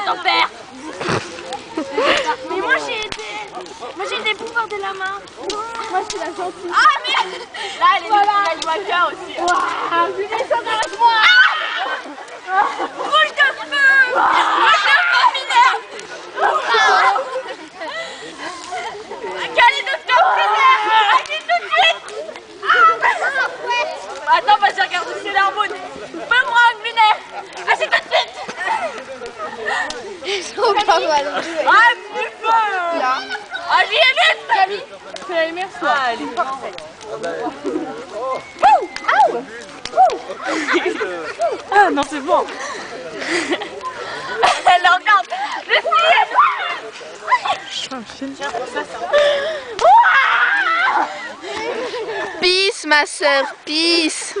Ton père. Mais moi j'ai des pouvoirs de la main. Moi je suis la gentille. Ah mais là elle est l'animateur aussi. Waouh, putain, ça m'arrête moi. Bouge de feu. Bouge de feu, Minerve. Kaléidoscope, Minerve. Allez tout de suite. Attends, vas-y, regarde aussi l'harmonie. Fais-moi, Minerve. Allez tout de suite. Ils sont pas mal. Ah, plus fort. Allez, vite. Camille, fais la lumière sur. Allez, parfait. Ah non, c'est bon. Elle regarde. Le Peace, ma sœur, peace.